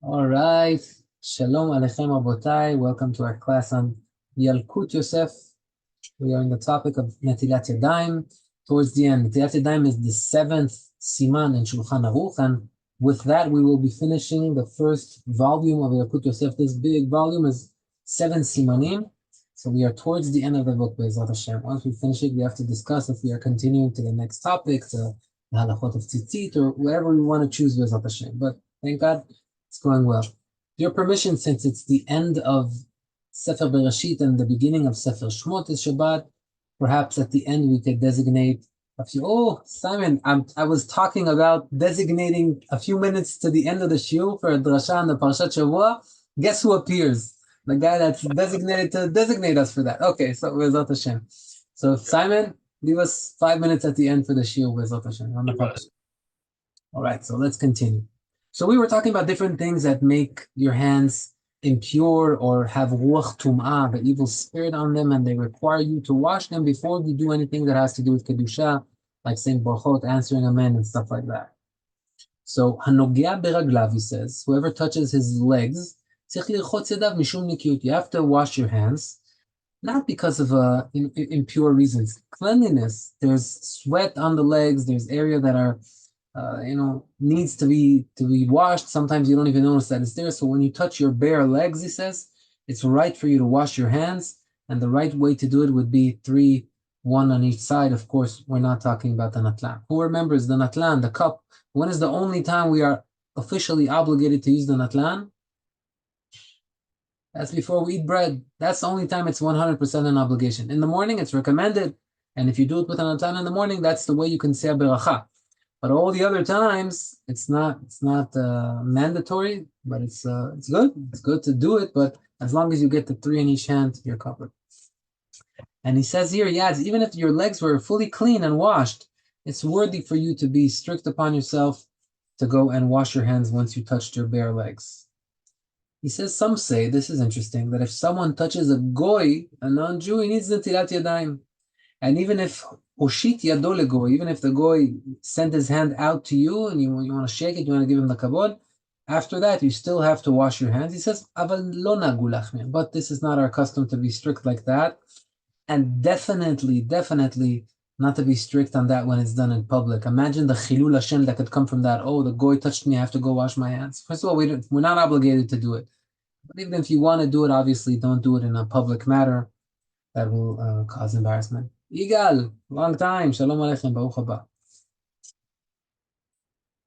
All right. Shalom Aleichem Rabotai. Welcome to our class on Yalkut Yosef. We are on the topic of Netilat Yadayim. Towards the end, Netilat Yadayim is the seventh siman in Shulchan Aruch, and with that, we will be finishing the first volume of Yalkut Yosef. This big volume is 7 simanim, so we are towards the end of the book, Be'ezrat Hashem. Once we finish it, we have to discuss if we are continuing to the next topic, to the halachot of tzitzit, or whatever we want to choose, Be'ezrat Hashem. But thank God, it's going well. Your permission, since it's the end of Sefer Bereshit and the beginning of Sefer Shmot is Shabbat, perhaps at the end we could designate a few. Oh, Simon, I was talking about designating a few minutes to the end of the shiur for a drasha on the Parshat Shavua. Guess who appears? The guy that's designated to designate us for that. Okay, so Be'ezrat Hashem. So Simon, leave us 5 minutes at the end for the shiur, Be'ezrat Hashem, on the Parshat. All right, so let's continue. So we were talking about different things that make your hands impure or have ruach tum'ah, the evil spirit on them, and they require you to wash them before you do anything that has to do with kedusha, like saying brachot, answering amen, and stuff like that. So hanogea beraglav, he says, whoever touches his legs, you have to wash your hands, not because of impure reasons. Cleanliness, there's sweat on the legs, there's area that are needs to be washed. Sometimes you don't even notice that it's there. So when you touch your bare legs, he says, it's right for you to wash your hands. And the right way to do it would be 3, 1 on each side. Of course, we're not talking about the natlan. Who remembers the natlan, the cup? When is the only time we are officially obligated to use the natlan? That's before we eat bread. That's the only time it's 100% an obligation. In the morning, it's recommended. And if you do it with a natlan in the morning, that's the way you can say a beracha. But all the other times, it's not mandatory, but it's good. It's good to do it, but as long as you get the 3 in each hand, you're covered. And he says here, yes, even if your legs were fully clean and washed, it's worthy for you to be strict upon yourself to go and wash your hands once you touched your bare legs. He says, some say, this is interesting, that if someone touches a goy, a non-Jew, he needs netilat yadayim. And even if Oshit yado legoy, even if the goy sent his hand out to you and you want to shake it, you want to give him the kabod, after that you still have to wash your hands. He says, Aval lo nagu lachem, but this is not our custom to be strict like that, and definitely not to be strict on that when it's done in public. Imagine the chilul Hashem that could come from that. Oh, the goy touched me, I have to go wash my hands. First of all, we're not obligated to do it, but even if you want to do it, obviously don't do it in a public matter that will cause embarrassment. Yigal, long time. Shalom Aleichem, Baruch haba.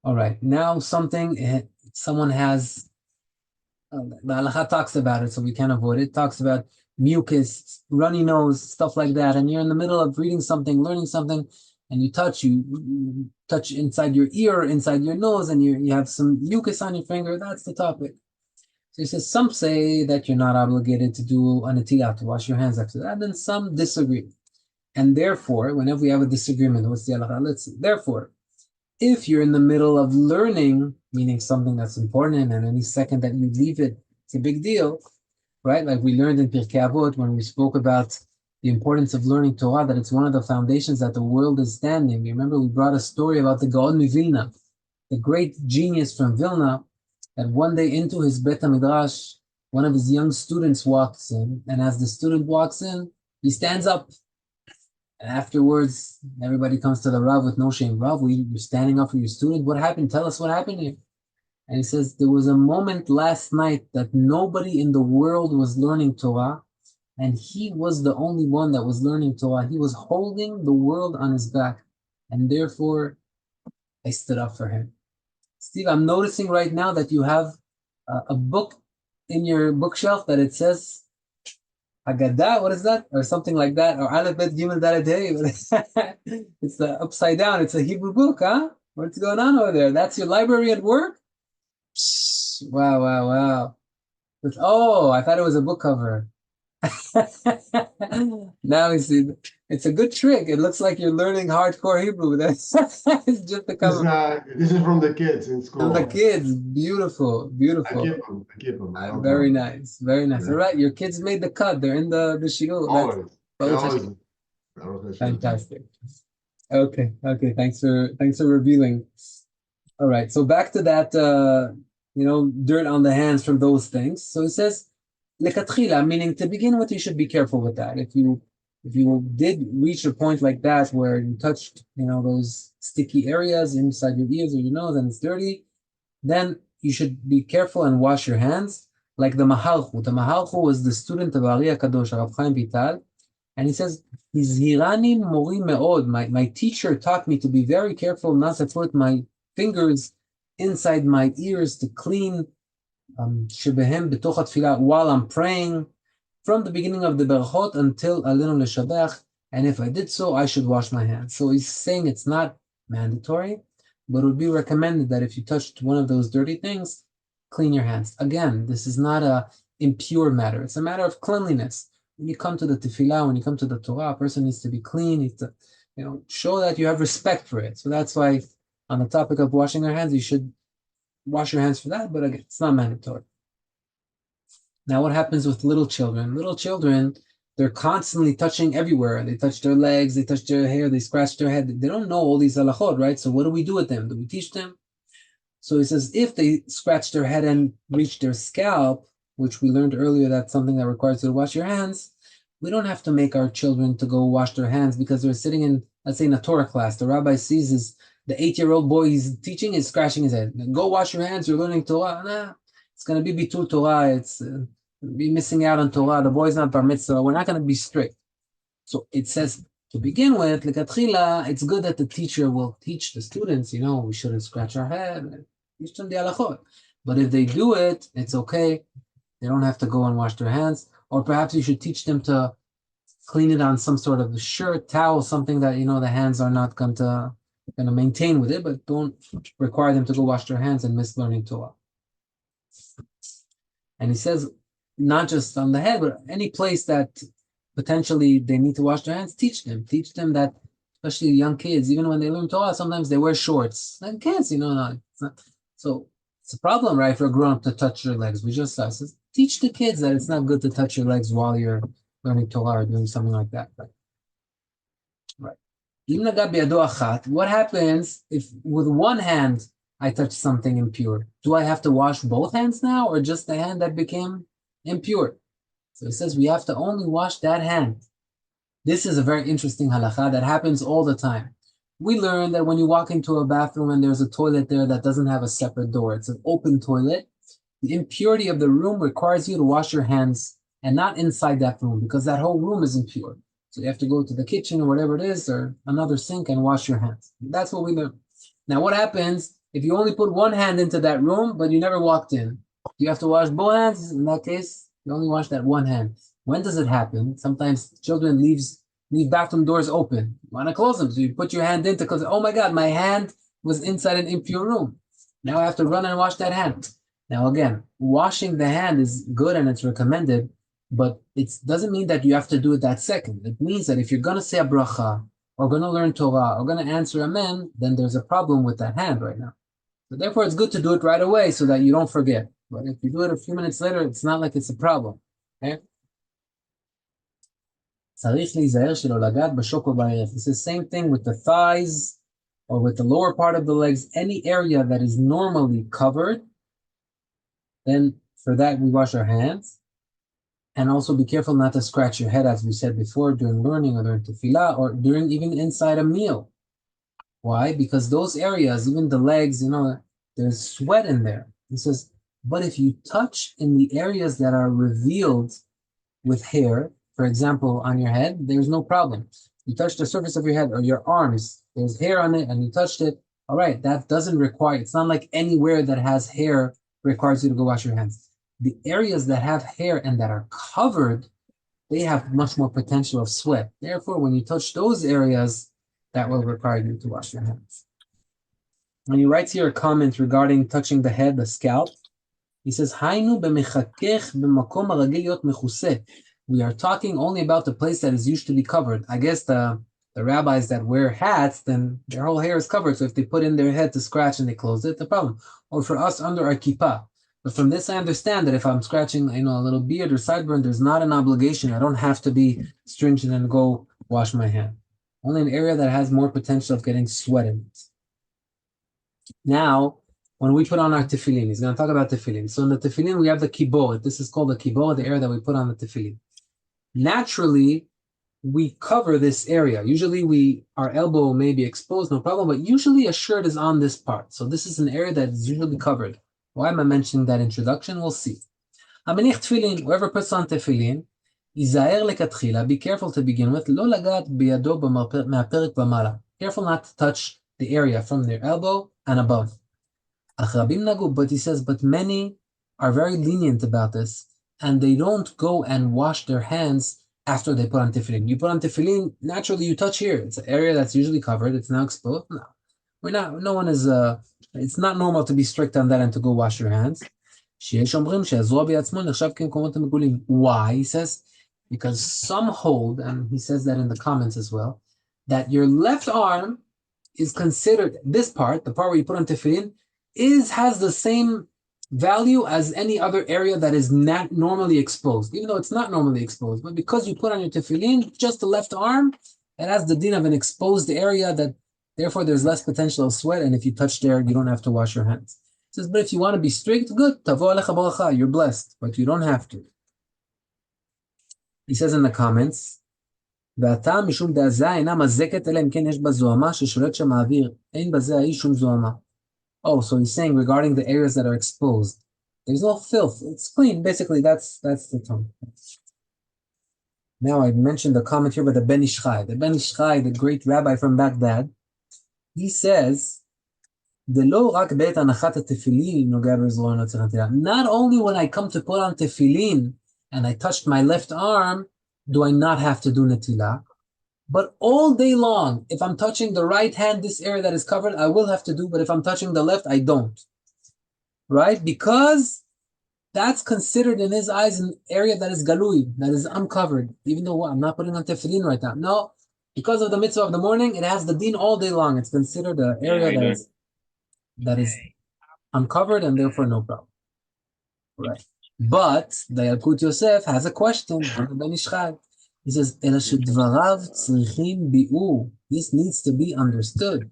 All right, now someone has, the Halacha talks about it, so we can't avoid it. Talks about mucus, runny nose, stuff like that, and you're in the middle of reading something, learning something, and you touch inside your ear, inside your nose, and you have some mucus on your finger. That's the topic. So he says, some say that you're not obligated to do a netilah, to wash your hands after that, and some disagree. And therefore, whenever we have a disagreement, what's the halacha? Let's see. Therefore, if you're in the middle of learning, meaning something that's important, and any second that you leave it, it's a big deal, right? Like we learned in Pirkei Avot when we spoke about the importance of learning Torah, that it's one of the foundations that the world is standing. You remember we brought a story about the Gaon Mivilna, the great genius from Vilna, that one day into his Bet HaMidrash, one of his young students walks in, and as the student walks in, he stands up. And afterwards, everybody comes to the Rav with no shame. Rav, you're standing up for your student. What happened? Tell us what happened here. And he says, there was a moment last night that nobody in the world was learning Torah, and he was the only one that was learning Torah. He was holding the world on his back, and therefore, I stood up for him. Steve, I'm noticing right now that you have a book in your bookshelf that it says, Haggadah, what is that? Or something like that. Or Aleph Bet Gimel Dalet Hey. It's upside down. It's a Hebrew book, huh? What's going on over there? That's your library at work? Psh, wow. Oh, I thought it was a book cover. Now we see. It's a good trick. It looks like you're learning hardcore Hebrew. It's just the cover. This is from the kids in school. From the kids. Beautiful. I keep them. Very nice. Yeah. All right, your kids made the cut. They're in the shiur. Always. Fantastic. Okay. Thanks for revealing. All right. So back to that. dirt on the hands from those things. So he says, lekatchila, meaning to begin with, you should be careful with that. If you did reach a point like that where you touched, those sticky areas inside your ears or your nose and it's dirty, then you should be careful and wash your hands. Like the Mahalchu. The Mahalchu was the student of Ari HaKadosh, Rav Chaim Vital, and he says, Hizhirani mori me'od. My teacher taught me to be very careful not to put my fingers inside my ears to clean shebehem b'toch tefillah while I'm praying, from the beginning of the berachot until alinu leshabech, and if I did so, I should wash my hands. So he's saying it's not mandatory, but it would be recommended that if you touched one of those dirty things, clean your hands. Again, this is not a impure matter. It's a matter of cleanliness. When you come to the tefillah, when you come to the Torah, a person needs to be clean, needs to, show that you have respect for it. So that's why on the topic of washing our hands, you should wash your hands for that, but again, it's not mandatory. Now, what happens with little children? Little children, they're constantly touching everywhere. They touch their legs, they touch their hair, they scratch their head. They don't know all these halachot, right? So what do we do with them? Do we teach them? So he says, if they scratch their head and reach their scalp, which we learned earlier, that's something that requires you to wash your hands, we don't have to make our children to go wash their hands because they're sitting in, let's say, in a Torah class. The rabbi sees the 8-year-old boy he's teaching is scratching his head. Go wash your hands, you're learning Torah. Nah, it's going to be bitul Torah. It's be missing out on Torah. The boy's not bar mitzvah. We're not going to be strict. So it says, to begin with, lekatchila, it's good that the teacher will teach the students, we shouldn't scratch our head. Teach them the halachot. But if they do it, it's okay. They don't have to go and wash their hands. Or perhaps you should teach them to clean it on some sort of a shirt, towel, something that, the hands are not going to maintain with it, but don't require them to go wash their hands and miss learning Torah. And he says, not just on the head, but any place that potentially they need to wash their hands, teach them that, especially young kids, even when they learn Torah, sometimes they wear shorts. And kids, so it's a problem, right, for a grown-up to touch your legs. We just said, teach the kids that it's not good to touch your legs while you're learning Torah or doing something like that. Right. What happens if with one hand I touch something impure? Do I have to wash both hands now or just the hand that became impure? So it says we have to only wash that hand. This is a very interesting halacha that happens all the time. We learn that when you walk into a bathroom and there's a toilet there that doesn't have a separate door, it's an open toilet, the impurity of the room requires you to wash your hands and not inside that room because that whole room is impure. So you have to go to the kitchen or whatever it is or another sink and wash your hands. That's what we learn. Now, what happens if you only put one hand into that room, but you never walked in? You have to wash both hands. In that case, you only wash that one hand. When does it happen? Sometimes children leave bathroom doors open. You want to close them. So you put your hand in to close it. Oh my God, my hand was inside an impure room. Now I have to run and wash that hand. Now again, washing the hand is good and it's recommended, but it doesn't mean that you have to do it that second. It means that if you're going to say a bracha, or going to learn Torah, or going to answer amen, then there's a problem with that hand right now. So therefore, it's good to do it right away so that you don't forget. But if you do it a few minutes later, it's not like it's a problem. Okay? It's the same thing with the thighs or with the lower part of the legs. Any area that is normally covered, then for that we wash our hands. And also be careful not to scratch your head, as we said before, during learning or during tefillah or during even inside a meal. Why? Because those areas, even the legs, there's sweat in there. He says, but if you touch in the areas that are revealed with hair, for example, on your head, there's no problem. You touch the surface of your head or your arms, there's hair on it and you touched it. All right, that doesn't require, it's not like anywhere that has hair requires you to go wash your hands. The areas that have hair and that are covered, they have much more potential of sweat. Therefore, when you touch those areas, that will require you to wash your hands. And he writes here a comment regarding touching the head, the scalp. He says, we are talking only about the place that is usually covered. I guess the rabbis that wear hats, then their whole hair is covered. So if they put in their head to scratch and they close it, the problem. Or for us under our kippah. But from this, I understand that if I'm scratching, a little beard or sideburn, there's not an obligation. I don't have to be stringent and go wash my hand. Only an area that has more potential of getting sweat in it. Now, when we put on our tefillin. He's going to talk about tefillin. So in the tefillin, we have the kiboret. This is called the kiboret, the area that we put on the tefillin. Naturally, we cover this area. Usually our elbow may be exposed, no problem, but usually a shirt is on this part. So this is an area that is usually covered. Why am I mentioning that introduction? We'll see. Aminich tefillin, whoever puts on tefillin, Izaer lekatchila, be careful to begin with, lo lagat biyado מהפרק ומעלה. Careful not to touch the area from their elbow and above. Ach rabim nagu, but he says, but many are very lenient about this, and they don't go and wash their hands after they put on tefillin. You put on tefillin, naturally you touch here. It's an area that's usually covered. It's now exposed. No, no one is, it's not normal to be strict on that and to go wash your hands. Why? He says, because some hold, and he says that in the comments as well, that your left arm is considered, this part, the part where you put on tefillin, has the same value as any other area that is not normally exposed, even though it's not normally exposed. But because you put on your tefillin, just the left arm, it has the din of an exposed area that, therefore, there's less potential of sweat, and if you touch there, you don't have to wash your hands. He says, but if you want to be strict, good, tavo alecha baracha, you're blessed, but you don't have to. He says in the comments, והטעם משום דעזה אינה מזקת אלא אם כן יש בה זוהמה ששולט שם האוויר, אין בזה האיש שום זוהמה. Oh, so he's saying regarding the areas that are exposed, there's no filth, it's clean. Basically, that's the tone. Now I mentioned the comment here by the Ben Ish Chai. The Ben Ish Chai, the great rabbi from Baghdad, he says, not only when I come to put on tefillin and I touched my left arm, do I not have to do netilah, but all day long, if I'm touching the right hand, this area that is covered, I will have to do, but if I'm touching the left, I don't. Right? Because that's considered in his eyes an area that is galui, that is uncovered, even though I'm not putting on tefillin right now. No, because of the mitzvah of the morning, it has the din all day long. It's considered an area that is uncovered and therefore no problem. Right. But the Yalkut Yosef has a question on the Ben Ish Chai. He says, this needs to be understood.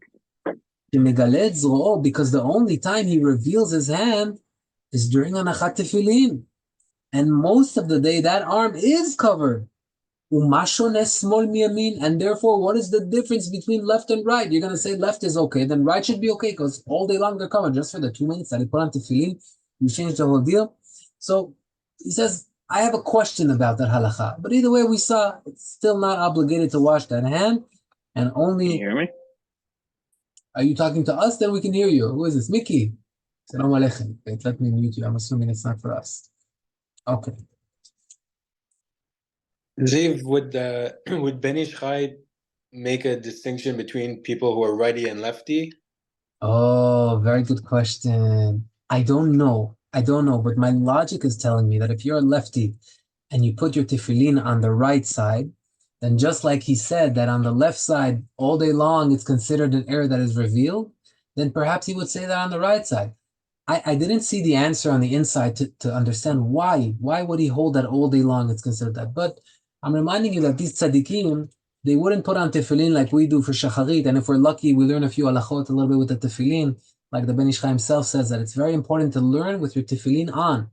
Because the only time he reveals his hand is during Anachat Tefillin. And most of the day, that arm is covered. And therefore, what is the difference between left and right? You're going to say left is okay, then right should be okay, because all day long they're covered. Just for the 2 minutes that he put on Tefillin, you change the whole deal. So he says, I have a question about that halacha. But either way, we saw it's still not obligated to wash that hand. And only... Can you hear me? Are you talking to us? Then we can hear you. Who is this? Mickey. Salam alaikum. Wait, let me mute you. I'm assuming it's not for us. Okay. Ziv, would Ben Ish Chai make a distinction between people who are righty and lefty? Oh, very good question. I don't know, but my logic is telling me that if you're a lefty and you put your tefillin on the right side, then just like he said that on the left side, all day long, it's considered an area that is revealed, then perhaps he would say that on the right side. I didn't see the answer on the inside to understand why. Why would he hold that all day long it's considered that? But I'm reminding you that these tzaddikim, they wouldn't put on tefillin like we do for shacharit, and if we're lucky, we learn a few halachot a little bit with the tefillin. Like the Ben Ish Chai himself says that it's very important to learn with your tefillin on.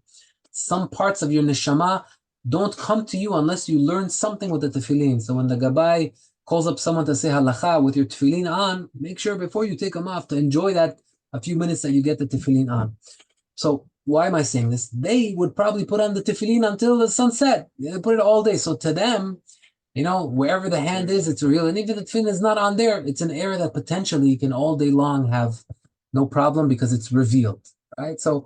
Some parts of your neshama don't come to you unless you learn something with the tefillin. So when the gabbai calls up someone to say halacha with your tefillin on, make sure before you take them off to enjoy that a few minutes that you get the tefillin on. So why am I saying this? They would probably put on the tefillin until the sunset. They put it all day. So to them, wherever the hand is, it's real. And even the tefillin is not on there, it's an area that potentially you can all day long have no problem because it's revealed, right? So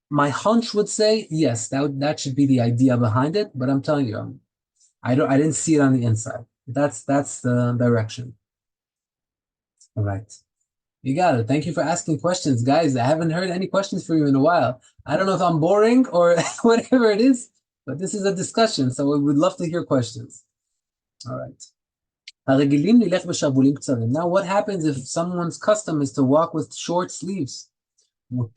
my hunch would say, yes, that should be the idea behind it. But I'm telling you, I didn't see it on the inside. That's the direction. All right. You got it. Thank you for asking questions, guys. I haven't heard any questions for you in a while. I don't know if I'm boring or whatever it is, but this is a discussion, so we would love to hear questions. All right. Now, what happens if someone's custom is to walk with short sleeves? Their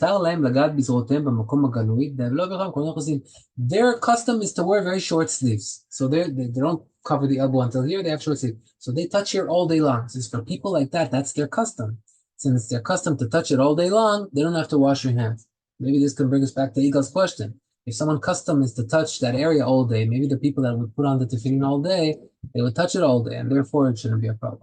custom is to wear very short sleeves. So they don't cover the elbow until here, they have short sleeves. So they touch here all day long. So for people like that, that's their custom. since they're accustomed to touch it all day long, they don't have to wash your hands. Maybe this can bring us back to Igal's question. If someone custom is to touch that area all day, maybe the people that would put on the tefillin all day, they would touch it all day, and therefore it shouldn't be a problem.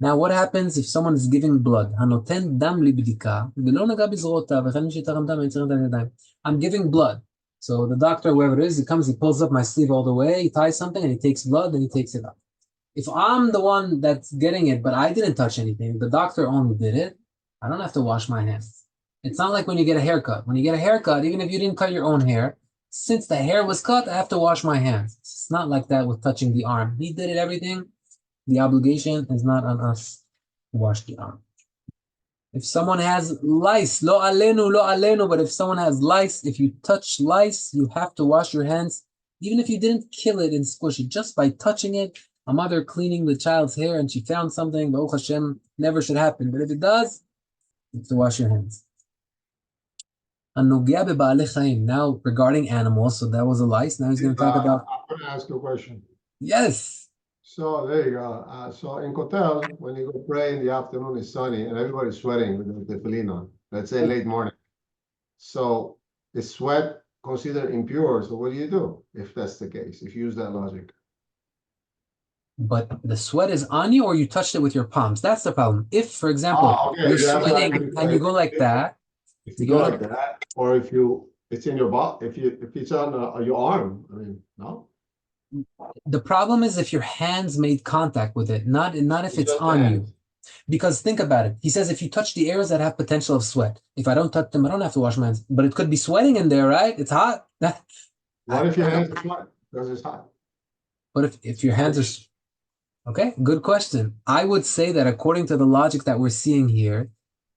Now, what happens if someone is giving blood? הנותן דם לבדיקה, ולא נגע בזרועותיו, וכן מי שיתרם דם, יצרם דם ידיים. I'm giving blood. So the doctor, whoever it is, he comes, he pulls up my sleeve all the way, he ties something, and he takes blood, and he takes it out. If I'm the one that's getting it, but I didn't touch anything, the doctor only did it, I don't have to wash my hands. It's not like when you get a haircut. When you get a haircut, even if you didn't cut your own hair, since the hair was cut, I have to wash my hands. It's not like that with touching the arm. He did it, everything. The obligation is not on us to wash the arm. If someone has lice, lo alenu, but if someone has lice, if you touch lice, you have to wash your hands, even if you didn't kill it and squish it, just by touching it. A mother cleaning the child's hair and she found something, Baruch Hashem, never should happen. But if it does, you have to wash your hands. Now, regarding animals, so that was a lice. Now he's going to talk about... I'm going to ask you a question. Yes. So there you go. So in Kotel, when you go pray in the afternoon, it's sunny and everybody's sweating with the tefillin on. Let's say late morning. So is sweat considered impure? So what do if that's the case? If you use that logic. But the sweat is on you, or you touched it with your palms. That's the problem. If, for example, you're sweating and you go like that. If you go like that, or if it's in your butt, if it's on your arm, I mean, no. The problem is if your hands made contact with it, not if it's on you. Because think about it. He says if you touch the areas that have potential of sweat, if I don't touch them, I don't have to wash my hands. But it could be sweating in there, right? It's hot. What if your hands are sweat? Because it's hot. But if your hands are... Okay, good question. I would say that according to the logic that we're seeing here,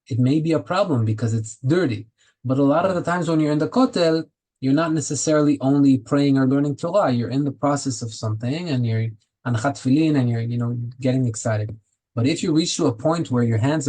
it may be a problem because it's dirty. But a lot of the times when you're in the kotel, you're not necessarily only praying or learning Torah. You're in the process of something and you're anchat tefillin and you're getting excited. But if you reach to a point where your hands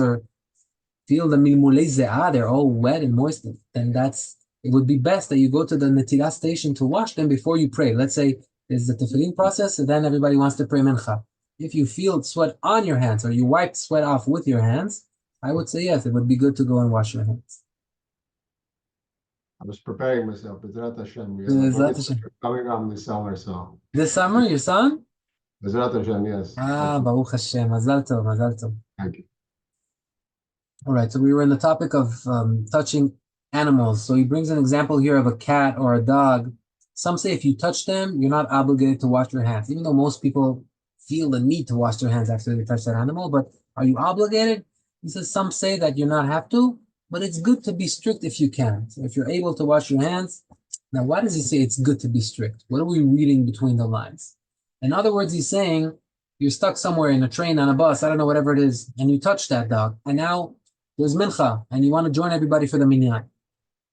feel the milmulei ze'ah, they're all wet and moist, then it would be best that you go to the netilah station to wash them before you pray. Let's say there's the tefillin process and then everybody wants to pray mincha. If you feel sweat on your hands or you wipe sweat off with your hands, I would say yes, it would be good to go and wash your hands. I was preparing myself, Bezrat Hashem. Bezrat Hashem. Coming on this summer, so. This summer, your son? Bezrat Hashem, yes. Baruch Hashem. Mazal tov, mazal tov. Thank you. All right, so we were in the topic of touching animals. So he brings an example here of a cat or a dog. Some say if you touch them, you're not obligated to wash your hands, even though most people feel the need to wash their hands after they touch that animal. But are you obligated? He says some say that you not have to, but it's good to be strict if you can. So if you're able to wash your hands. Now, why does he say it's good to be strict? What are we reading between the lines? In other words, he's saying you're stuck somewhere in a train, on a bus, I don't know, whatever it is, and you touch that dog, and now there's mincha, and you want to join everybody for the minyan.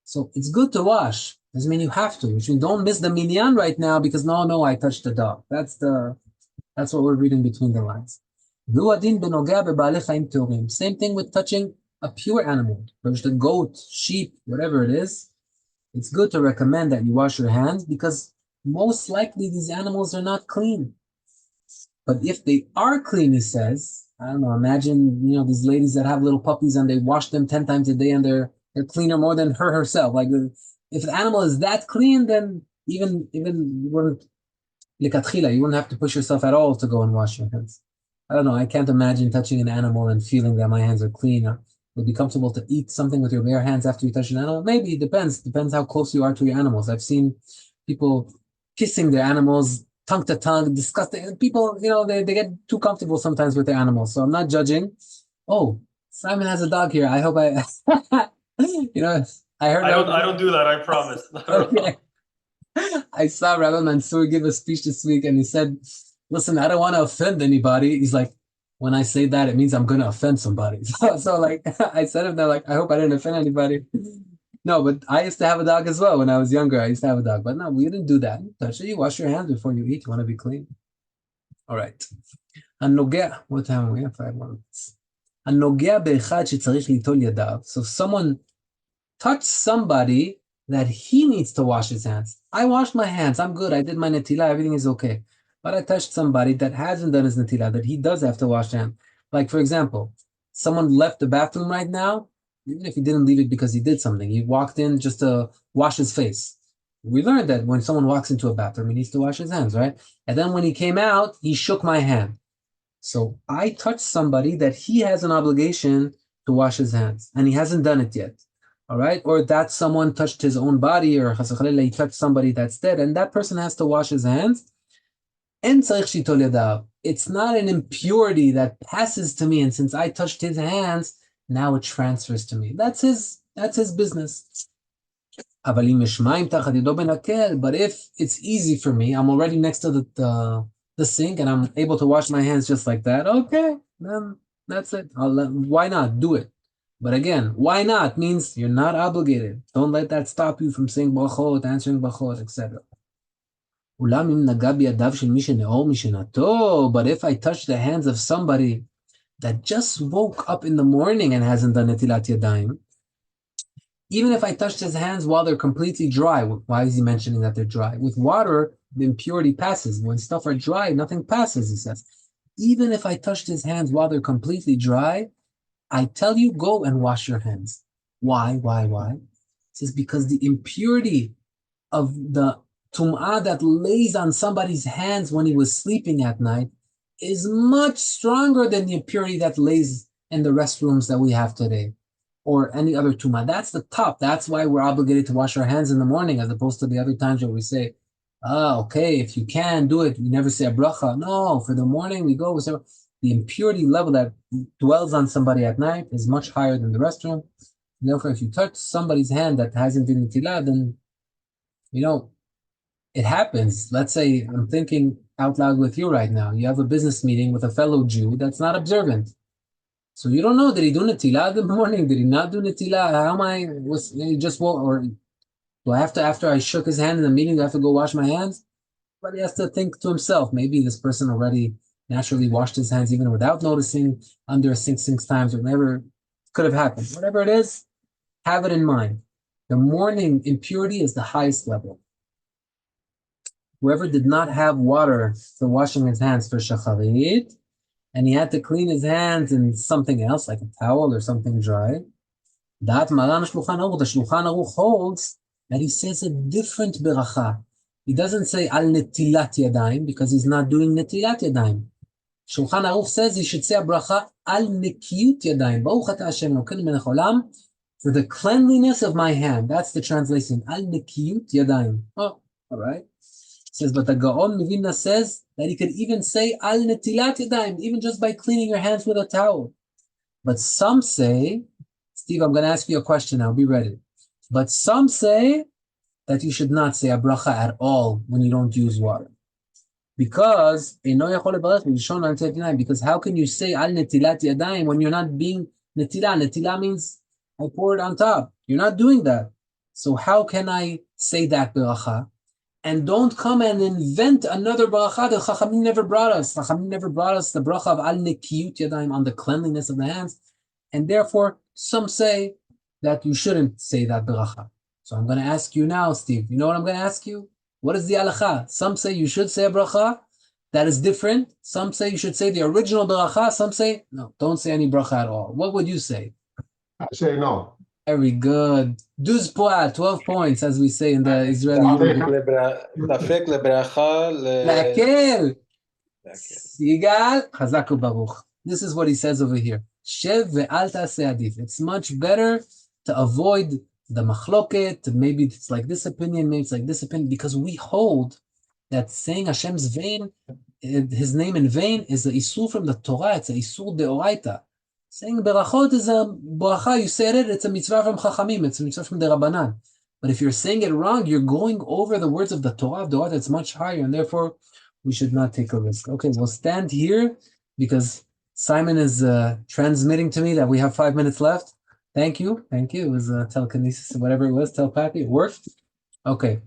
So it's good to wash. Doesn't mean you have to. You don't miss the minyan right now because no, I touched the dog. That's what we're reading between the lines. Same thing with touching a pure animal, whether the goat, sheep, whatever it is. It's good to recommend that you wash your hands because most likely these animals are not clean. But if they are clean, he says, I don't know, imagine, these ladies that have little puppies and they wash them 10 times a day and they're cleaner more than her herself. Like if the animal is that clean, then even you wouldn't have to push yourself at all to go and wash your hands. I don't know, I can't imagine touching an animal and feeling that my hands are clean. It would be comfortable to eat something with your bare hands after you touch an animal. Maybe, it depends how close you are to your animals. I've seen people kissing their animals, tongue to tongue, disgusting. People, they get too comfortable sometimes with their animals. So I'm not judging. Oh, Simon has a dog here. I hope I heard I don't do that, I promise. Okay. I saw Rabbi Mansour give a speech this week and he said, listen, I don't want to offend anybody. He's like, when I say that, it means I'm going to offend somebody. So like, I said it, they're like, I hope I didn't offend anybody. No, but I used to have a dog as well. When I was younger, I used to have a dog. But no, we didn't do that. Touch it, you wash your hands before you eat. You want to be clean. All right. What time are we at? 5 minutes. So if someone touched somebody that he needs to wash his hands. I washed my hands. I'm good. I did my netilah. Everything is okay. But I touched somebody that hasn't done his netilah, that he does have to wash hands. Like, for example, someone left the bathroom right now, even if he didn't leave it because he did something, he walked in just to wash his face. We learned that when someone walks into a bathroom, he needs to wash his hands, right? And then when he came out, he shook my hand. So I touched somebody that he has an obligation to wash his hands, and he hasn't done it yet. All right? Or that someone touched his own body, or he touched somebody that's dead, and that person has to wash his hands. It's not an impurity that passes to me, and since I touched his hands, now it transfers to me. That's his business. But if it's easy for me, I'm already next to the sink and I'm able to wash my hands just like that, okay, then that's it. Why not do it? But again, why not means you're not obligated. Don't let that stop you from saying brachot, answering brachot, etc. But if I touch the hands of somebody that just woke up in the morning and hasn't done netilat yadayim, even if I touched his hands while they're completely dry, why is he mentioning that they're dry? With water, the impurity passes. When stuff are dry, nothing passes, he says. Even if I touched his hands while they're completely dry, I tell you, go and wash your hands. Why? It says because the impurity of the tum'ah that lays on somebody's hands when he was sleeping at night is much stronger than the impurity that lays in the restrooms that we have today, or any other tumah. That's the top. That's why we're obligated to wash our hands in the morning, as opposed to the other times where we say, okay, if you can do it, we never say a bracha. No, for the morning we go. So the impurity level that dwells on somebody at night is much higher than the restroom. Therefore, if you touch somebody's hand that hasn't been netilah, then, it happens. Let's say I'm thinking out loud with you right now. You have a business meeting with a fellow Jew that's not observant. So you don't know, did he do netilah in the morning? Did he not do netilah? How am I, he just won't, or do I have to, after I shook his hand in the meeting, do I have to go wash my hands? But he has to think to himself, maybe this person already naturally washed his hands even without noticing under a sink 6 times, or whatever could have happened. Whatever it is, have it in mind. The morning impurity is the highest level. Whoever did not have water for washing his hands for shacharit, and he had to clean his hands in something else, like a towel or something dry, that Maran Shulchan Aruch, the Shulchan Aruch holds that he says a different beracha. He doesn't say al netilat yadayim, because he's not doing netilat yadayim. Shulchan Aruch says he should say a bracha al nekiyut yadayim. Baruch ata Hashem Elokeinu melech haolam, for the cleanliness of my hand. That's the translation. Al nekiyut yadayim. Oh, all right. It says, but the Gaon Mivina says that he could even say al netilat yadayim, even just by cleaning your hands with a towel. But some say, Steve, I'm going to ask you a question now. Be ready. But some say that you should not say a bracha at all when you don't use water. Because how can you say al netilat yadayim when you're not being netilah? Netilah means I pour it on top. You're not doing that. So how can I say that bracha? And don't come and invent another bracha that Chachamim never brought us. Chachamim never brought us the bracha of al nekiyut yadayim, on the cleanliness of the hands. And therefore, some say that you shouldn't say that bracha. So I'm going to ask you now, Steve. You know what I'm going to ask you? What is the halacha? Some say you should say a bracha that is different. Some say you should say the original bracha. Some say, no, don't say any bracha at all. What would you say? I say no. Very good. 12 points, as we say in the Israeli. Tafek lebracha Lakel. Sigal, chazak u'baruch. This is what he says over here. Shev ve'al ta'aseh adif. It's much better to avoid the machloket. Maybe it's like this opinion, maybe it's like this opinion, because we hold that saying Hashem's vain, his name in vain, is a isur from the Torah. It's a isur deoraita. Saying berachot is a bracha, you said it, it's a mitzvah from Chachamim, it's a mitzvah from the Rabbanan. But if you're saying it wrong, you're going over the words of the Torah that's much higher, and therefore we should not take a risk. Okay, we'll stand here because Simon is transmitting to me that we have 5 minutes left. Thank you. It was telekinesis, whatever it was, telepathy, it worked. Okay,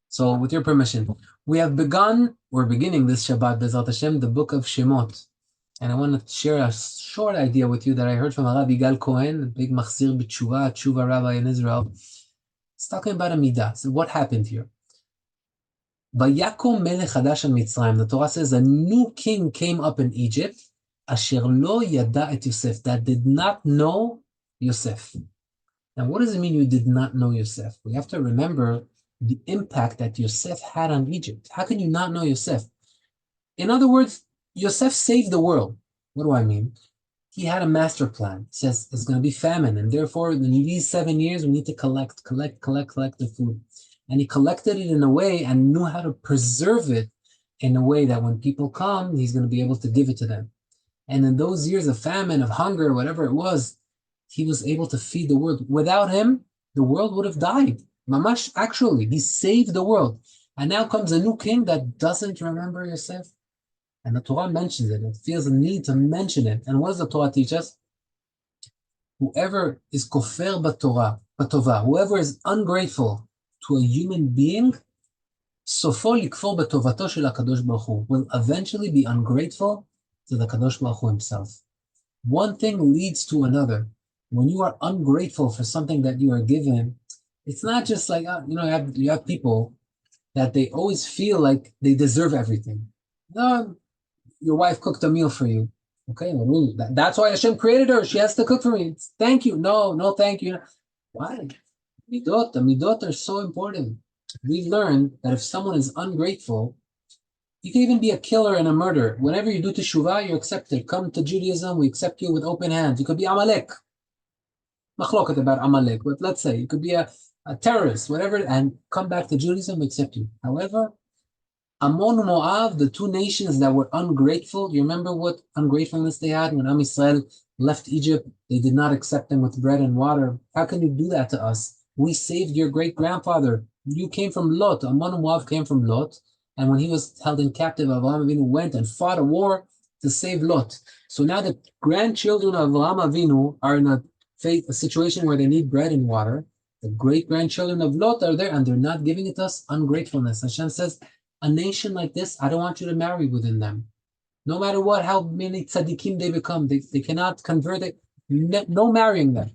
so with your permission, we're beginning this Shabbat, Bezat Hashem, the book of Shemot. And I want to share a short idea with you that I heard from Rabbi Yigal Cohen, a big Machzir B'Tshuva, Tshuva rabbi in Israel. It's talking about a midah. So what happened here? Vayakom melech hadash al Mitzrayim. The Torah says a new king came up in Egypt, Asher lo yada et Yosef, that did not know Yosef. Now, what does it mean you did not know Yosef? We have to remember the impact that Yosef had on Egypt. How can you not know Yosef? In other words, Yosef saved the world. What do I mean? He had a master plan. He says there's going to be famine, and therefore, in these 7 years, we need to collect the food. And he collected it in a way and knew how to preserve it in a way that when people come, he's going to be able to give it to them. And in those years of famine, of hunger, whatever it was, he was able to feed the world. Without him, the world would have died. Mamash, actually, he saved the world. And now comes a new king that doesn't remember Yosef. And the Torah mentions it. It feels a need to mention it. And what does the Torah teach us? Whoever is kofer batova, whoever is ungrateful to a human being, sofo likfor batovato shel HaKadosh Baruch Hu, will eventually be ungrateful to the Kadosh Baruch Hu himself. One thing leads to another. When you are ungrateful for something that you are given, it's not just like, you have people that they always feel like they deserve everything. No, your wife cooked a meal for you. Okay, well, that's why Hashem created her. She has to cook for me. Thank you. No, thank you. Why? The midot are so important. We've learned that if someone is ungrateful, you can even be a killer and a murderer. Whenever you do teshuvah, you're accepted. Come to Judaism, we accept you with open hands. You could be Amalek. Machloket about Amalek, but let's say you could be a terrorist, whatever, and come back to Judaism, we accept you. However, Ammon and Moab, the two nations that were ungrateful, you remember what ungratefulness they had when Am Yisrael left Egypt? They did not accept them with bread and water. How can you do that to us? We saved your great-grandfather. You came from Lot. Ammon and Moab came from Lot. And when he was held in captive, Avraham Avinu went and fought a war to save Lot. So now the grandchildren of Avraham Avinu are in a situation where they need bread and water. The great-grandchildren of Lot are there, and they're not giving it us ungratefulness. Hashem says, a nation like this, I don't want you to marry within them. No matter what, how many tzaddikim they become, they cannot convert it. No marrying them.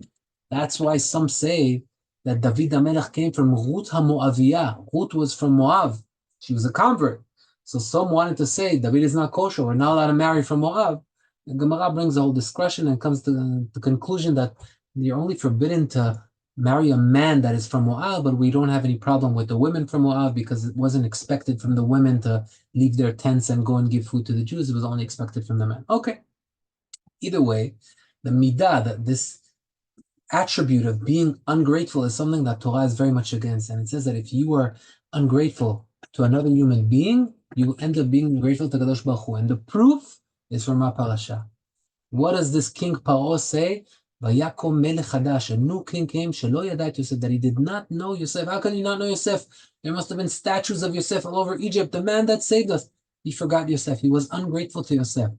That's why some say that David HaMelech came from Ruth HaMoaviyah. Ruth was from Moab. She was a convert. So some wanted to say David is not kosher. We're not allowed to marry from Moab. The Gemara brings a whole discussion and comes to the conclusion that you're only forbidden to marry a man that is from Moab, but we don't have any problem with the women from Moab because it wasn't expected from the women to leave their tents and go and give food to the Jews. It was only expected from the men. Okay. Either way, the midah, this attribute of being ungrateful is something that Torah is very much against. And it says that if you are ungrateful to another human being, you will end up being grateful to Kadosh Baruch Hu. And the proof is from our parasha. What does this king Paro say? Vayakom melech hadash, a new king came, shelo yada et Yosef, that he did not know Yosef. How can you not know Yosef? There must have been statues of Yosef all over Egypt, the man that saved us. He forgot Yosef. He was ungrateful to Yosef.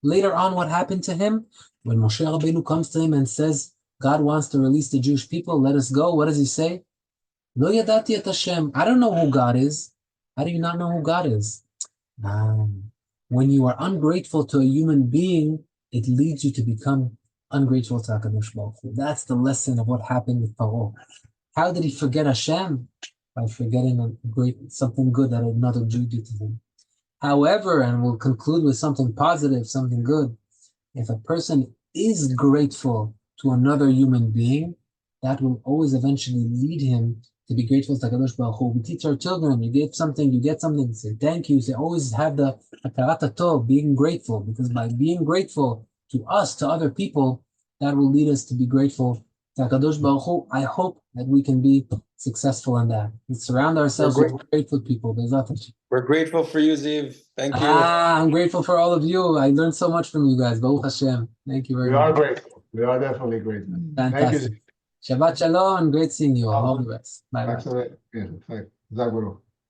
Later on, what happened to him? When Moshe Rabbeinu comes to him and says, God wants to release the Jewish people, let us go. What does he say? Lo yadati et Hashem. I don't know who God is. How do you not know who God is? When you are ungrateful to a human being, it leads you to become ungrateful to HaKadosh Baruch Hu. That's the lesson of what happened with Paro. How did he forget Hashem? By forgetting something good that another Jew did to him. However, and we'll conclude with something positive, something good. If a person is grateful to another human being, that will always eventually lead him to be grateful to HaKadosh Baruch Hu. We teach our children, you get something, say thank you. Say always have the hakarat hatov, being grateful, because by being grateful to us, to other people, that will lead us to be grateful to HaKadosh Baruch Hu. I hope that we can be successful in that. We surround ourselves with grateful people. We're grateful for you, Ziv. Thank you. I'm grateful for all of you. I learned so much from you guys. Baruch Hashem. Thank you very much. We are grateful. We are definitely grateful. Fantastic. Thank you. Shabbat Shalom and great seeing you all. All the best. Bye-bye. Excellent. Yeah, thank you.